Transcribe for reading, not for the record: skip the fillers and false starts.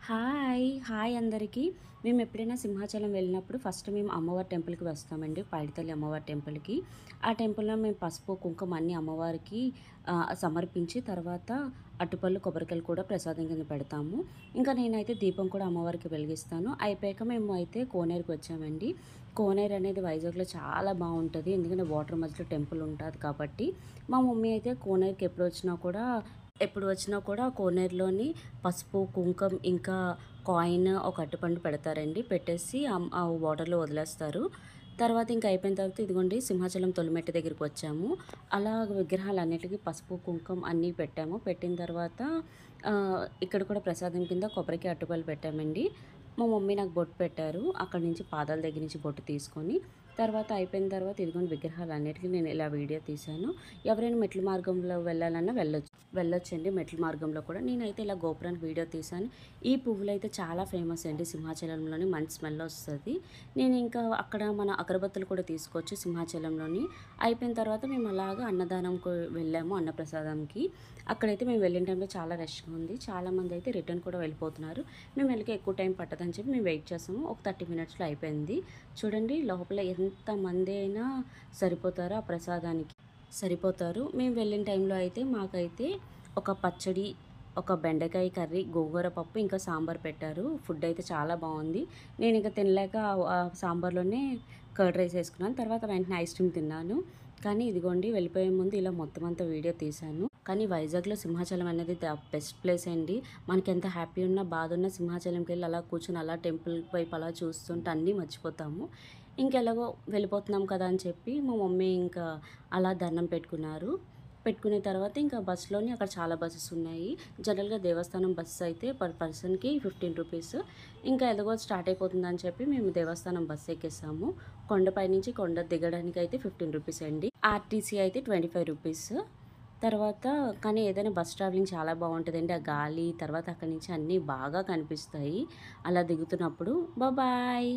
Hi! Hi అందరికీ. మేము ఎప్పుడైనా సింహాచలం వెళ్ళినప్పుడు ఫస్ట్ మేము అమ్మవారి టెంపుల్‌కి వస్తామండి. పైడితల్లి అమ్మవారి టెంపుల్‌కి. ఆ టెంపుల్‌లో మేము పసుపు, కుంకుమ అన్నీ అమ్మవారికి సమర్పించి తర్వాత అరటిపళ్ళు, కొబ్బరికాయలు కూడా ప్రసాదం కింద పెడతాము. ఇంకా నేనైతే దీపం కూడా అమ్మవారికి వెలిగిస్తాను. అయిపోయాక మేము అయితే కోనేరుకి వచ్చామండి. కోనేరు అనేది వైజాగ్‌లో చాలా బావుంటది. ఎందుకంటే వాటర్ మధ్యలో టెంపుల్ ఉంటది కాబట్టి. మా మమ్మీ అయితే కోనేరుకి ఎప్పుడు వచ్చినా కూడా కోనేరులోని పసుపు, కుంకం ఇంకా కాయిన్, ఒక అరటిపండు పెడతారండి. పెట్టేసి ఆ వాటర్‌లో వదిలేస్తారు. తర్వాత ఇంక అయిపోయిన తర్వాత ఇదిగోండి సింహాచలం తొలిమెట్టు దగ్గరికొచ్చాము. అలా విగ్రహాలన్నిటికి పసుపు, కుంకం అన్నీ పెట్టాము. పెట్టిన తర్వాత ఇక్కడ కూడా ప్రసాదం కింద కొబ్బరికాయ, అరటిపళ్ళు పెట్టామండి. మా మమ్మీ నాకు బొట్టు పెట్టారు. అక్కడి నుంచి పాదాల దగ్గర నుంచి బొట్టు తీసుకొని, తర్వాత అయిపోయిన తర్వాత ఇదిగోండి విగ్రహాలన్నిటికి నేను ఇలా వీడియో తీశాను. ఎవరైనా మెట్ల మార్గంలో వెళ్ళాలన్నా వెళ్ళొచ్చండి మెట్ల మార్గంలో కూడా. నేనైతే ఇలా గోపురానికి వీడియో తీశాను. ఈ పువ్వులైతే చాలా ఫేమస్ అండి సింహాచలంలోని. మంచి స్మెల్ ఒస్తది. నేను ఇంకా అక్కడ మన అగరబత్తులు కూడా తీసుకోవచ్చు సింహాచలంలోని. అయిపోయిన తర్వాత మేము అలాగా అన్నదానంకు వెళ్ళాము అన్నప్రసాదంకి. అక్కడైతే మేము వెళ్ళిన టైంలో చాలా రష్‌గా ఉంది. చాలామంది అయితే రిటర్న్ కూడా వెళ్ళిపోతున్నారు. మేము వెళ్ళక ఎక్కువ టైం పట్టదని చెప్పి మేము వెయిట్ చేసాము. ఒక 30 మినిట్స్‌లో అయిపోయింది. చూడండి లోపల ఎంతమంది అయినా సరిపోతారు ఆ ప్రసాదానికి. సరిపోతారు. మేము వెళ్ళిన టైంలో అయితే మాకైతే ఒక పచ్చడి, ఒక బెండకాయ కర్రీ, గోంగూర పప్పు, ఇంకా సాంబార్ పెట్టారు. ఫుడ్ అయితే చాలా బావుంది. నేనింక తినలేక సాంబార్‌లోనే కర్డ్ రైస్ ఏసుకున్నాను. తర్వాత వెంటనే ఐస్ క్రీమ్ తిన్నాను. కానీ ఇదిగోండి వెళ్ళిపోయే ముందు ఇలా మొత్తం అంతా వీడియో తీశాను. కానీ వైజాగ్‌లో సింహాచలం అనేది బెస్ట్ ప్లేస్ అండి. మనకెంత హ్యాపీ ఉన్నా, బాధున్నా సింహాచలంకెళ్ళి అలా కూర్చొని అలా టెంపుల్ వైపు అలా చూస్తుంటే అన్నీ మర్చిపోతాము. ఇంకెలాగో వెళ్ళిపోతున్నాం కదా అని చెప్పి మా మమ్మీ ఇంకా అలా దండం పెట్టుకున్నారు. పెట్టుకున్న తర్వాత ఇంకా బస్సులోని అక్కడ చాలా బసెస్ ఉన్నాయి. జనరల్‌గా దేవస్థానం బస్సు అయితే పర్ పర్సన్‌కి 15 రూపీస్. ఇంకా ఎలాగో స్టార్ట్ అయిపోతుందని చెప్పి మేము దేవస్థానం బస్సు ఎక్కేసాము. కొండపై నుంచి కొండ దిగడానికైతే 15 రూపీస్ అండి. ఆర్టీసీ అయితే 25 రూపీస్. తర్వాత కానీ ఏదైనా బస్ ట్రావెలింగ్ చాలా బావుంటదండి. ఆ గాలి తర్వాత అక్కడి నుంచి అన్నీ బాగా కనిపిస్తాయి. అలా దిగుతున్నప్పుడు. బాయ్.